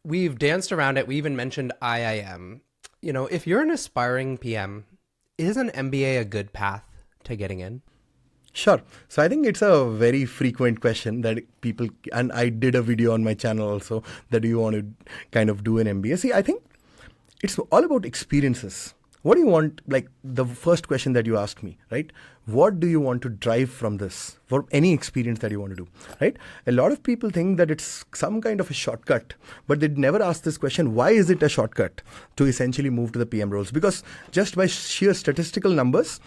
we've danced around it. We even mentioned IIM. If you're an aspiring PM, is an MBA a good path to getting in? Sure. So I think it's a very frequent question that people, and I did a video on my channel also, that do you want to kind of do an MBA? See, I think it's all about experiences. What do you want? Like the first question that you asked me, right? What do you want to drive from this for any experience that you want to do, right? A lot of people think that it's some kind of a shortcut, but they never ask this question, why is it a shortcut to essentially move to the PM roles? Because just by sheer statistical numbers,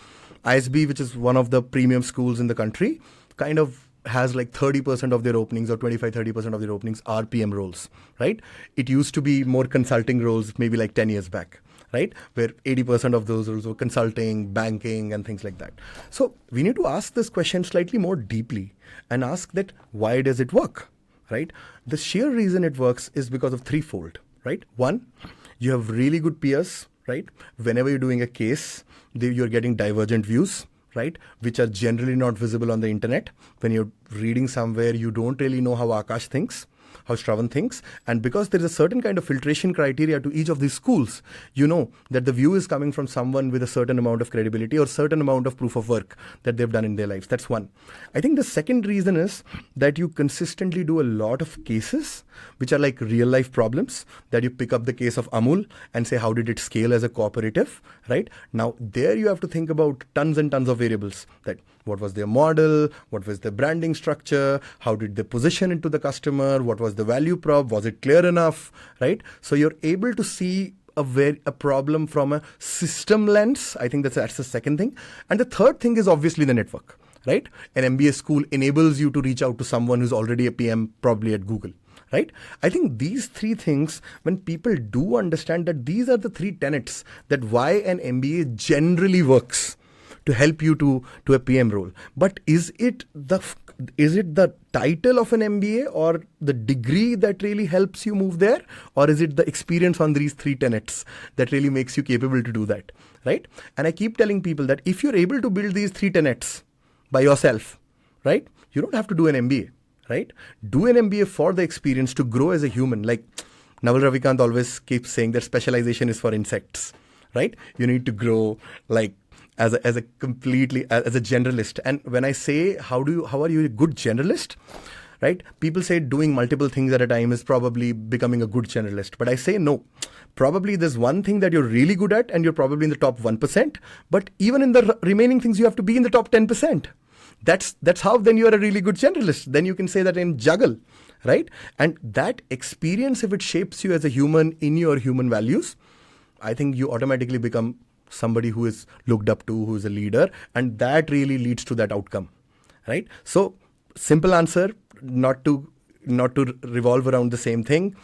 ISB, which is one of the premium schools in the country, kind of has like 30% of their openings or 25-30% of their openings are PM roles, right? It used to be more consulting roles maybe like 10 years back, right? Where 80% of those roles were consulting, banking and things like that. So we need to ask this question slightly more deeply and ask that why does it work, right? The sheer reason it works is because of threefold, right? One, you have really good peers, right? Whenever you're doing a case, you're getting divergent views, right? Which are generally not visible on the internet. When you're reading somewhere, you don't really know how Aakash thinks, how Shravan thinks. And because there is a certain kind of filtration criteria to each of these schools, you know that the view is coming from someone with a certain amount of credibility or certain amount of proof of work that they've done in their lives. That's one. I think the second reason is that you consistently do a lot of cases, which are like real life problems, that you pick up the case of Amul and say, how did it scale as a cooperative, right? Now, there you have to think about tons and tons of variables, that what was their model, what was their branding structure, how did they position it to the customer, what was the value prop, was it clear enough, right? So you're able to see a problem from a system lens. I think that's the second thing. And the third thing is obviously the network, right? An MBA school enables you to reach out to someone who's already a PM, probably at Google, right? I think these three things, when people do understand that these are the three tenets that why an MBA generally works to help you to a PM role. But is it the title of an MBA or the degree that really helps you move there? Or is it the experience on these three tenets that really makes you capable to do that, right? And I keep telling people that if you're able to build these three tenets by yourself, right, you don't have to do an MBA, right? Do an MBA for the experience to grow as a human. Like Naval Ravikant always keeps saying that specialization is for insects, right? You need to grow like as a generalist. And when I say, how are you a good generalist, right? People say doing multiple things at a time is probably becoming a good generalist. But I say no. Probably there's one thing that you're really good at and you're probably in the top 1%. But even in the remaining things, you have to be in the top 10%. That's how then you're a really good generalist. Then you can say that in juggle, right? And that experience, if it shapes you as a human in your human values, I think you automatically become somebody who is looked up to, who is a leader, and that really leads to that outcome, right? So simple answer, not to revolve around the same thing.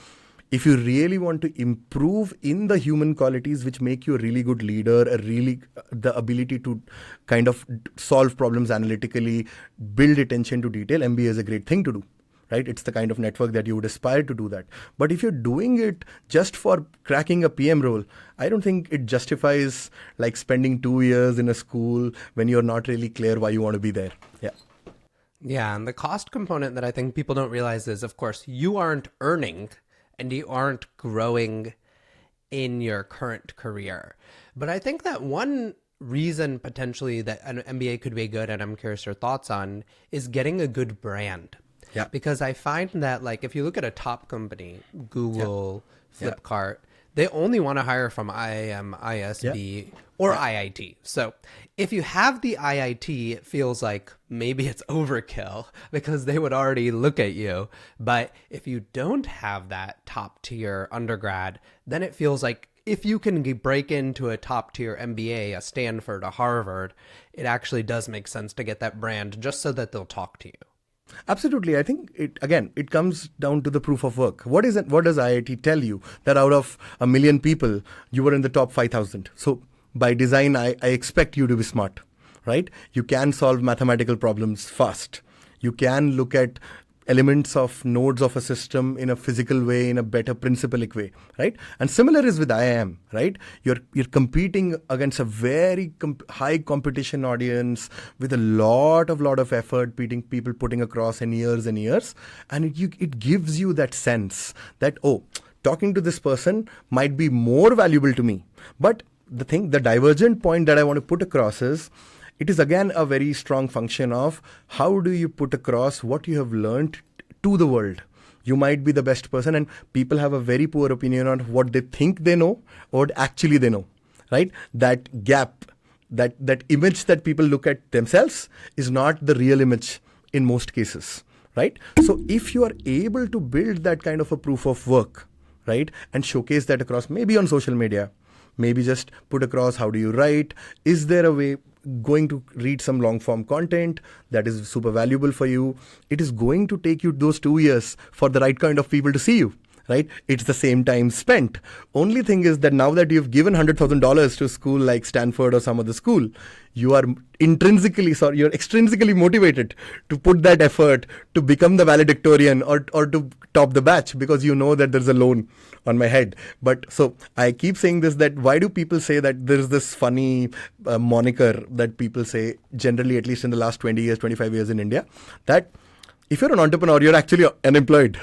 If you really want to improve in the human qualities which make you a really good leader, the ability to kind of solve problems analytically, build attention to detail, MBA is a great thing to do. Right? It's the kind of network that you would aspire to do that. But if you're doing it just for cracking a PM role, I don't think it justifies like spending 2 years in a school when you're not really clear why you want to be there. Yeah. Yeah. And the cost component that I think people don't realize is, of course, you aren't earning and you aren't growing in your current career. But I think that one reason potentially that an MBA could be good, and I'm curious your thoughts on, is getting a good brand. Yeah. Because I find that, like, if you look at a top company, Google, Flipkart, they only want to hire from IIM, ISB, or IIT. So if you have the IIT, it feels like maybe it's overkill because they would already look at you. But if you don't have that top tier undergrad, then it feels like if you can break into a top tier MBA, a Stanford, a Harvard, it actually does make sense to get that brand just so that they'll talk to you. Absolutely. I think it comes down to the proof of work. What does IIT tell you? That out of 1 million people, you were in the top 5,000. So by design, I expect you to be smart, right? You can solve mathematical problems fast. You can look at elements of nodes of a system in a physical way, in a better principalic way, right? And similar is with IIM, right? You're competing against a very high competition audience with a lot of effort, people putting across in years and years, and it gives you that sense that, oh, talking to this person might be more valuable to me. But the divergent point that I want to put across is, it is again a very strong function of how do you put across what you have learned to the world. You might be the best person, and people have a very poor opinion on what they think they know or what actually they know, right? That gap, that image that people look at themselves is not the real image in most cases, right? So if you are able to build that kind of a proof of work, right, and showcase that across, maybe on social media, maybe just put across how do you write, is there a way going to read some long form content that is super valuable for you. It is going to take you those 2 years for the right kind of people to see you, right? It's the same time spent. Only thing is that now that you've given $100,000 to a school like Stanford or some other school, you are you're extrinsically motivated to put that effort to become the valedictorian or to top the batch, because you know that there's a loan on my head. But so I keep saying this, that why do people say that there's this funny moniker that people say generally, at least in the last 20 years, 25 years in India, that if you're an entrepreneur, you're actually unemployed.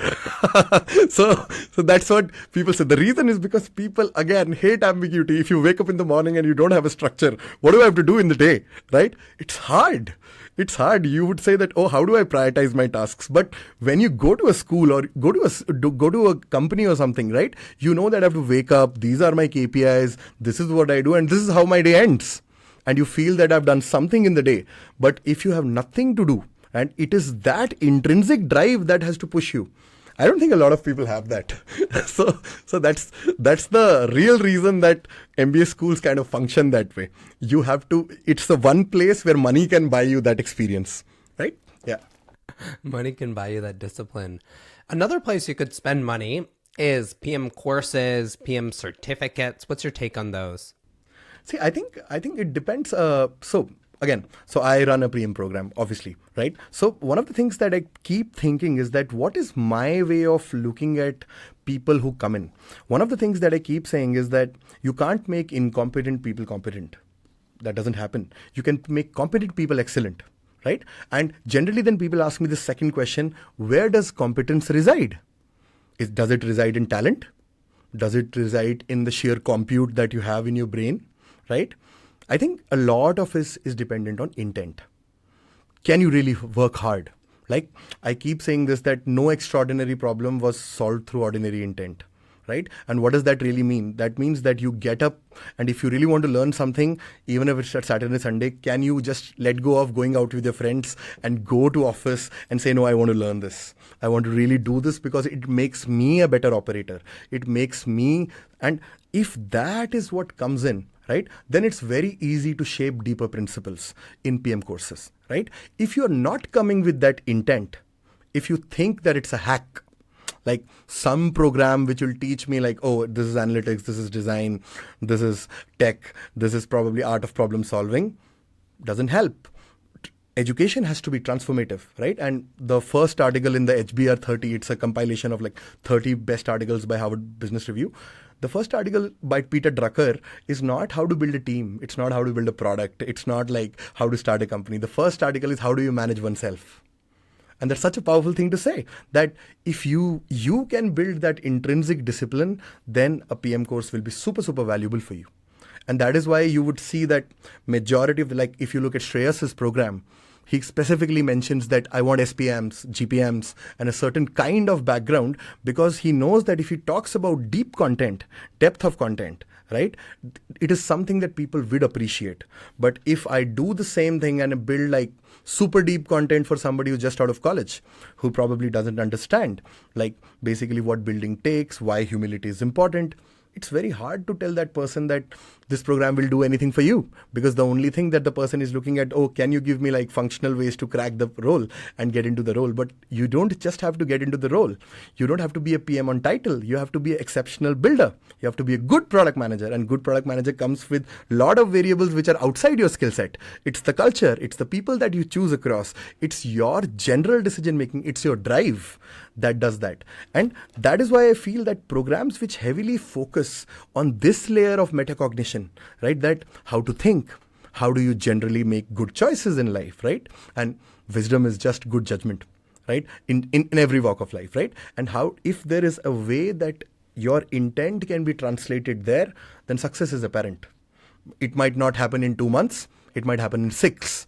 So that's what people say. The reason is because people, again, hate ambiguity. If you wake up in the morning and you don't have a structure, what do I have to do in the day, right? It's hard. It's hard. You would say that, oh, how do I prioritize my tasks? But when you go to a school or go to a company or something, right? You know that I have to wake up. These are my KPIs. This is what I do. And this is how my day ends. And you feel that I've done something in the day. But if you have nothing to do, and it is that intrinsic drive that has to push you, I don't think a lot of people have that. So that's the real reason that MBA schools kind of function that way. You have to, it's the one place where money can buy you that experience, right? Yeah. Money can buy you that discipline. Another place you could spend money is PM courses, PM certificates. What's your take on those? See, I think it depends. So I run a PM program, obviously, right? So one of the things that I keep thinking is that what is my way of looking at people who come in? One of the things that I keep saying is that you can't make incompetent people competent. That doesn't happen. You can make competent people excellent, right? And generally then people ask me the second question, where does competence reside? Does it reside in talent? Does it reside in the sheer compute that you have in your brain, right? I think a lot of it is dependent on intent. Can you really work hard? Like I keep saying this, that no extraordinary problem was solved through ordinary intent, right? And what does that really mean? That means that you get up, and if you really want to learn something, even if it's at Saturday, Sunday, can you just let go of going out with your friends and go to office and say, no, I want to learn this. I want to really do this because it makes me a better operator. It makes me, and if that is what comes in, right, then it's very easy to shape deeper principles in PM courses, right? If you're not coming with that intent, if you think that it's a hack, like some program which will teach me like, oh, this is analytics, this is design, this is tech, this is probably art of problem solving, doesn't help. Education has to be transformative, right? And the first article in the HBR 30, it's a compilation of like 30 best articles by Harvard Business Review. The first article by Peter Drucker is not how to build a team. It's not how to build a product. It's not like how to start a company. The first article is how do you manage oneself? And that's such a powerful thing to say, that if you can build that intrinsic discipline, then a PM course will be super, super valuable for you. And that is why you would see that majority of the, like if you look at Shreyas's program, he specifically mentions that I want SPMs, GPMs, and a certain kind of background, because he knows that if he talks about deep content, depth of content, right, it is something that people would appreciate. But if I do the same thing and build like super deep content for somebody who's just out of college, who probably doesn't understand, like basically what building takes, why humility is important, it's very hard to tell that person that this program will do anything for you, because the only thing that the person is looking at, oh, can you give me like functional ways to crack the role and get into the role? But you don't just have to get into the role. You don't have to be a PM on title. You have to be an exceptional builder. You have to be a good product manager, and good product manager comes with a lot of variables which are outside your skill set. It's the culture. It's the people that you choose across. It's your general decision making. It's your drive that does that. And that is why I feel that programs which heavily focus on this layer of metacognition, right, that how to think, how do you generally make good choices in life, right? And wisdom is just good judgment, right? In every walk of life, right? And how, if there is a way that your intent can be translated there, then success is apparent. It might not happen in 2 months, it might happen in 6,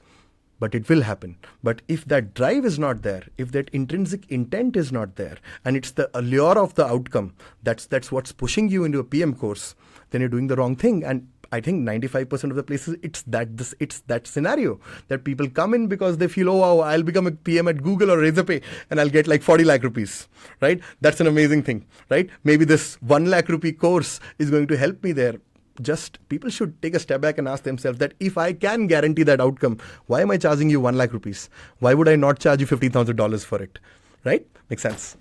but it will happen. But if that drive is not there, if that intrinsic intent is not there, and it's the allure of the outcome, that's what's pushing you into a PM course, then you're doing the wrong thing. And I think 95% of the places, it's that scenario that people come in because they feel, oh wow, I'll become a PM at Google or Razorpay and I'll get like 40 lakh rupees, right? That's an amazing thing, right? Maybe this 1 lakh rupee course is going to help me there. Just people should take a step back and ask themselves that if I can guarantee that outcome, why am I charging you 1 lakh rupees? Why would I not charge you $15,000 for it? Right? Makes sense.